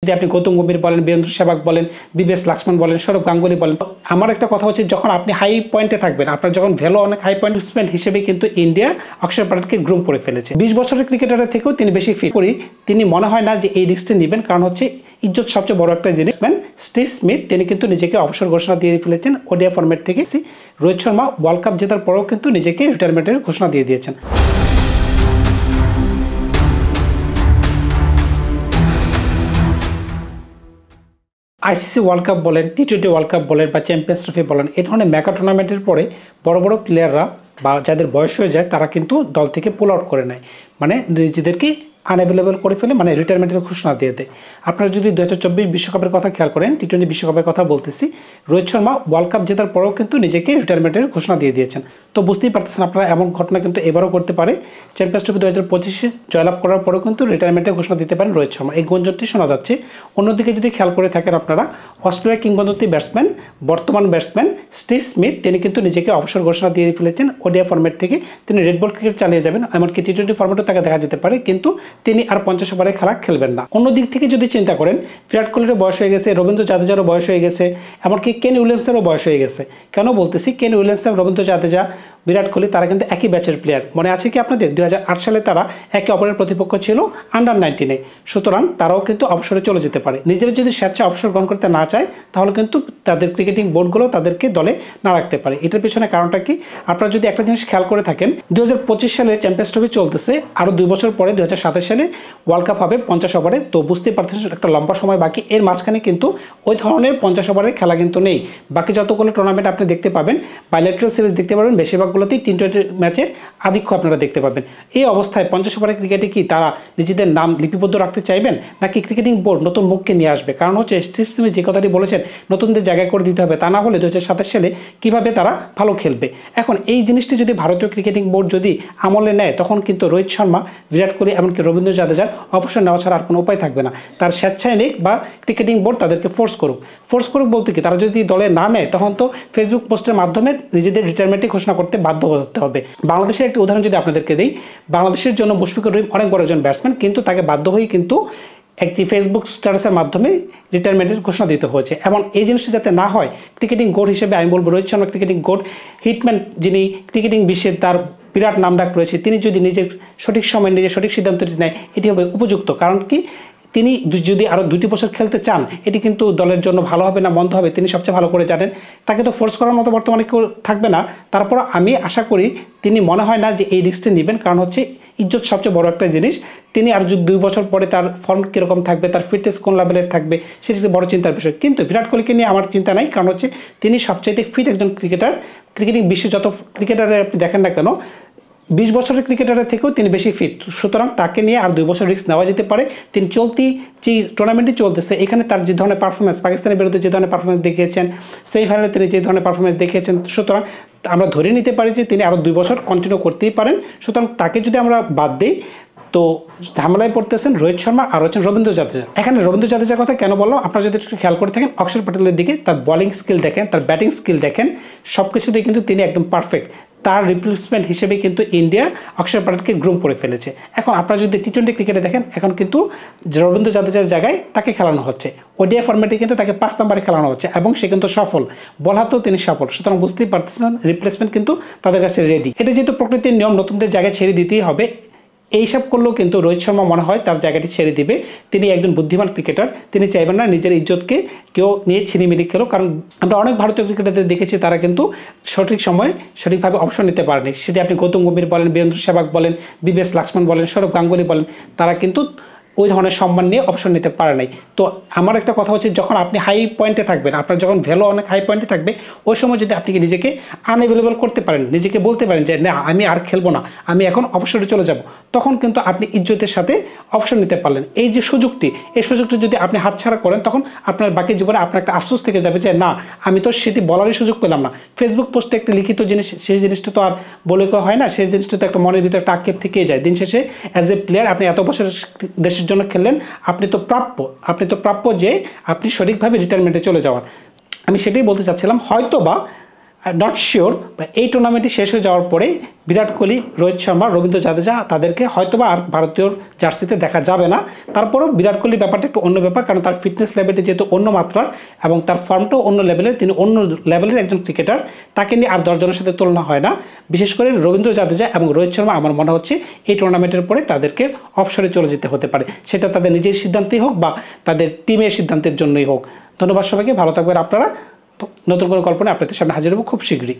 সেটা আপনি গৌতম গম্ভীর বলেন, বীরেন্দ্র সেহবাগ বলেন, বিবিএস লক্ষ্মণ বলেন, সৌরভ গাঙ্গুলি বলেন। আমার একটা কথা হচ্ছে, যখন আপনি হাই পয়েন্টে থাকবেন, আপনার যখন ভ্যালু অনেক হাই পয়েন্ট ব্যাটসম্যান হিসেবে কিন্তু ইন্ডিয়া অক্ষর প্যাটেলকে গ্রুম করে ফেলেছে। 20 বছরের ক্রিকেটারের থেকেও তিনি বেশি ফিট করি। তিনি মনে হয় না যে এই রিস্কটা নেবেন, কারণ হচ্ছে ইজ্জত সবচেয়ে বড় একটা জিনিস। স্টিভ স্মিথ তিনি কিন্তু নিজেকে অবসর ঘোষণা দিয়ে ফেলেছেন ওডিআই ফরম্যাট থেকে। রোহিত শর্মা ওয়ার্ল্ড কাপ জেতার পরেও কিন্তু নিজেকে রিটায়ারমেন্টের ঘোষণা দিয়ে দিয়েছেন। আইসিসি ওয়ার্ল্ড কাপ বলেন, টি20 ওয়ার্ল্ড কাপ বলেন বা চ্যাম্পিয়ন্স ট্রফি বলেন, এই ধরনের মেগা টুর্নামেন্টের পরে বড় বড় প্লেয়াররা বা যাদের বয়স হয়ে যায় তারা কিন্তু দল থেকে পুল আউট করে নেয়, মানে নিজেদেরকে আনঅ্যাভেলেবল করে ফেলে, মানে রিটায়ারমেন্টের ঘোষণা দিয়ে দেয়। আপনারা যদি 2024 বিশ্বকাপের কথা খেয়াল করেন, টি20 বিশ্বকাপের কথা বলতেছি, রোহিত শর্মা ওয়ার্ল্ড কাপ জেতার পরেও কিন্তু নিজেকে রিটায়ারমেন্টের ঘোষণা দিয়ে দিয়েছেন। তো বুঝতেই পারতেছেন আপনারা, এমন ঘটনা কিন্তু এবারও করতে পারে। চ্যাম্পিয়ন্স ট্রফি 2025 জয়লাভ করার পরেও কিন্তু রিটায়ারমেন্টের ঘোষণা দিতে পারেন রোহিত শর্মা, এই গুঞ্জনটি শোনা যাচ্ছে। অন্যদিকে যদি খেয়াল করে থাকেন আপনারা, অস্ট্রেলিয়ার কিংবদন্তি ব্যাটসম্যান, বর্তমান ব্যাটসম্যান স্টিভ স্মিথ তিনি কিন্তু নিজেকে অবসর ঘোষণা দিয়ে ফেলেছেন ওডিআই ফরম্যাট থেকে। তিনি রেড বল ক্রিকেট চালিয়ে যাবেন, এমনকি টি20 ফরম্যাটও তাকে দেখা যেতে পারে, কিন্তু তিনি আর 50 ওভারের খেলা খেলবেন না। অন্যদিক থেকে যদি চিন্তা করেন, বিরাট কোহলিরও বয়স হয়ে গেছে, রবীন্দ্র জাদেজারও বয়স হয়ে গেছে, এমনকি কেন উইলিয়ামসেরও বয়স হয়ে গেছে। কেন বলতেছি, কেন উইলিয়ামসন, রবীন্দ্র জাদেজা, বিরাট কোহলি তারা কিন্তু একই ব্যাচের প্লেয়ার। মনে আছে কি আপনাদের, 2008 সালে তারা একে অপরের প্রতিপক্ষ ছিল আন্ডার-19-এ। সুতরাং তারাও কিন্তু অবসরে চলে যেতে পারে। নিজেরা যদি স্বেচ্ছায় অবসর গ্রহণ করতে না চায়, তাহলে কিন্তু তাদের ক্রিকেটিং বোর্ডগুলো তাদেরকে দলে না রাখতে পারে। এটার পিছনে কারণটা কি, আপনারা যদি একটা জিনিস খেয়াল করে থাকেন, 2025 সালে চ্যাম্পিয়ন্স ট্রফি চলতেছে, আরও 2 বছর পরে 2027 সালে ওয়ার্ল্ড কাপ হবে 50 ওভারে। তো বুঝতেই পারতেছেন একটা লম্বা সময় বাকি। এর মাঝখানে কিন্তু ওই ধরনের 50 ওভারের খেলা কিন্তু নেই। বাকি যতগুলো টুর্নামেন্ট আপনি দেখতে পাবেন, বাইলেটারাল সিরিজ দেখতে পাবেন, বেশিরভাগগুলোতেই টি20 ম্যাচের আধিক্য আপনারা দেখতে পাবেন। এই অবস্থায় 50 ওভারের ক্রিকেটে কি তারা নিজেদের নাম লিপিবদ্ধ রাখতে চাইবেন, নাকি ক্রিকেটিং বোর্ড নতুন মুখকে নিয়ে আসবে? কারণ হচ্ছে স্টিভ স্মিথ যে কথাটি বলেছেন, নতুনদের জায়গায় করে দিতে হবে, তা না হলে 2027 সালে কীভাবে তারা ভালো খেলবে। এখন এই জিনিসটি যদি ভারতীয় ক্রিকেটিং বোর্ড যদি আমলে নেয়, তখন কিন্তু রোহিত শর্মা, বিরাট কোহলি, এমনকি রবীন্দ্র জাদেজার অবসর নেওয়া ছাড়া আর কোনো উপায় থাকবে না। তার স্বেচ্ছায় নেই বা ক্রিকেটিং বোর্ড তাদেরকে ফোর্স করুক বলতে কি, তারা যদি দলে না নেয়, তখন তো ফেসবুক পোস্টের মাধ্যমে নিজেদের রিটায়ারমেন্টে ঘোষণা করতে বাধ্য করতে হবে। বাংলাদেশের একটি উদাহরণ যদি আপনাদেরকে দিই, বাংলাদেশের জন্য মুশফিকুর রহিম অনেক বড় একজন ব্যাটসম্যান, কিন্তু তাকে বাধ্য হয়েই কিন্তু একটি ফেসবুক স্ট্যাটাসের মাধ্যমে রিটায়ারমেন্টের ঘোষণা দিতে হয়েছে। এবং এই জিনিসটি যাতে না হয়, ক্রিকেটিং গোড হিসেবে আমি বলবো রোহিত শর্মা ক্রিকেটিং গোড, হিটম্যান যিনি ক্রিকেটিং বিশ্বের তার বিরাট নামডাক রয়েছে, তিনি যদি নিজের সঠিক সময় নিজের সঠিক সিদ্ধান্তটি নেয়, এটি হবে উপযুক্ত। কারণ কি, তিনি যদি আরও 2টি বছর খেলতে চান, এটি কিন্তু দলের জন্য ভালো হবে না মন্দ হবে, তিনি সবচেয়ে ভালো করে জানেন। তাকে তো ফোর্স করার মতো বর্তমানে কেউ থাকবে না। তারপর আমি আশা করি তিনি মনে হয় না যে এই রিস্কটি নেবেন, কারণ হচ্ছে ইজ্জত সবচেয়ে বড় একটা জিনিস। তিনি আর যদি 2 বছর পরে তার ফর্ম কীরকম থাকবে, তার ফিটনেস কোন লেভেলের থাকবে, সেটি একটি বড় চিন্তার বিষয়। কিন্তু বিরাট কোহলিকে নিয়ে আমার চিন্তা নাই, কারণ হচ্ছে তিনি সবচাইতে ফিট একজন ক্রিকেটার। ক্রিকেটিং বিশ্বে যত ক্রিকেটারে আপনি দেখেন না কেন, 20 বছরের ক্রিকেটারের থেকেও তিনি বেশি ফিট। সুতরাং তাকে নিয়ে আর 2 বছর রিস্ক নেওয়া যেতে পারে। তিনি চলতি যে টুর্নামেন্টটি চলতেছে, এখানে তার যে ধরনের পারফরমেন্স, পাকিস্তানের বিরুদ্ধে যে ধরনের পারফরমেন্স দেখিয়েছেন, সেমিফাইনালে তিনি যে ধরনের পারফরমেন্স দেখিয়েছেন, সুতরাং আমরা ধরে নিতে পারি যে তিনি আরও 2 বছর কন্টিনিউ করতেই পারেন। সুতরাং তাকে যদি আমরা বাদ দিই, তো ঝামেলায় পড়তেছেন রোহিত শর্মা আর হচ্ছেন রবীন্দ্র জাদেজা। এখানে রবীন্দ্র জাদেজার কথা কেন বললাম, আপনারা যদি একটু খেয়াল করে থাকেন, অক্ষর প্যাটেলের দিকে তার বলিং স্কিল দেখেন, তার ব্যাটিং স্কিল দেখেন, সব কিছুতেই কিন্তু তিনি একদম পারফেক্ট। তার রিপ্লেসমেন্ট হিসেবে কিন্তু ইন্ডিয়া অক্ষর প্যাটেলকে গ্রুম করে ফেলেছে। এখন আপনারা যদি টি20 ক্রিকেটে দেখেন, এখন কিন্তু রবীন্দ্র জাদেজার জায়গায় তাকে খেলানো হচ্ছে। ওডিআই ফরম্যাটে কিন্তু তাকে 5 নম্বরে খেলানো হচ্ছে, এবং সে কিন্তু সফল, বল হাতেও তিনি সফল। সুতরাং বুঝতেই পারতেছেন রিপ্লেসমেন্ট কিন্তু তাদের কাছে রেডি। এটা যেহেতু প্রকৃতির নিয়ম, নতুনদের জায়গায় ছেড়ে দিতেই হবে। এইসব করলেও কিন্তু রোহিত শর্মা মনে হয় তার জায়গাটি ছেড়ে দিবে। তিনি একজন বুদ্ধিমান ক্রিকেটার, তিনি চাইবেন না নিজের ইজ্জতকে কেউ নিয়ে ছিনিমিনি খেলো। কারণ আমরা অনেক ভারতীয় ক্রিকেটারদের দেখেছি, তারা কিন্তু সঠিক সময় সঠিকভাবে অবসর নিতে পারেনি। সেটি আপনি গৌতম গম্ভীর বলেন, বীরেন্দ্র সেহবাগ বলেন, বিবিএস লক্ষ্মণ বলেন, সৌরভ গাঙ্গুলি বলেন, তারা কিন্তু ওই ধরনের সম্মান নিয়ে অবসর নিতে পারে নাই। তো আমার একটা কথা হচ্ছে, যখন আপনি হাই পয়েন্টে থাকবেন, আপনার যখন ভ্যালু অনেক হাই পয়েন্টে থাকবে, ওই সময় যদি আপনি নিজেকে আনঅ্যাভেলেবল করতে পারেন, নিজেকে বলতে পারেন যে না আমি আর খেলবো না, আমি এখন অবসরে চলে যাব, তখন কিন্তু আপনি ইজ্জতের সাথে অবসর নিতে পারলেন। এই যে সুযোগটি, এই সুযোগটি যদি আপনি হাতছাড়া করেন, তখন আপনার বাকি জীবনে আপনার একটা আফসোস থেকে যাবে যে না, আমি তো সেটি বলারই সুযোগ পেলাম না। ফেসবুক পোস্টে একটা লিখিত জিনিস, সেই জিনিসটা তো আর বলে কেউ হয় না, সেই জিনিসটা তো একটা মনের ভিতরে একটা আক্ষেপ থেকেই যায়। দিন শেষে অ্যাজ এ প্লেয়ার আপনি এত বছর দেশের জন্য খেললেন, আপনি তো প্রাপ্য যে আপনি সঠিকভাবে রিটায়ারমেন্টে চলে যাওয়ার। আমি সেটাই বলতে চাচ্ছিলাম। হয়তো বা নট শিওর, এই টুর্নামেন্টটি শেষ হয়ে যাওয়ার পরে বিরাট কোহলি, রোহিত শর্মা, রবীন্দ্র জাদেজা তাদেরকে হয়তোবা আর ভারতীয় জার্সিতে দেখা যাবে না। তারপরেও বিরাট কোহলির ব্যাপারটা একটু অন্য ব্যাপার, কারণ তার ফিটনেস লেভেলটি যেহেতু অন্য মাত্রার এবং তার ফর্মটাও অন্য লেভেলের, তিনি অন্য লেভেলের একজন ক্রিকেটার, তাকে নিয়ে আর 10 জনের সাথে তুলনা হয় না। বিশেষ করে রবীন্দ্র জাদেজা এবং রোহিত শর্মা আমার মনে হচ্ছে এই টুর্নামেন্টের পরে তাদেরকে অবসরে চলে যেতে হতে পারে, সেটা তাদের নিজের সিদ্ধান্তেই হোক বা তাদের টিমের সিদ্ধান্তের জন্যই হোক। ধন্যবাদ সবাইকে, ভালো থাকবেন আপনারা। নতুন কোনো গল্প নিয়ে আপনাদের সামনে হাজির হব খুব শীঘ্রই।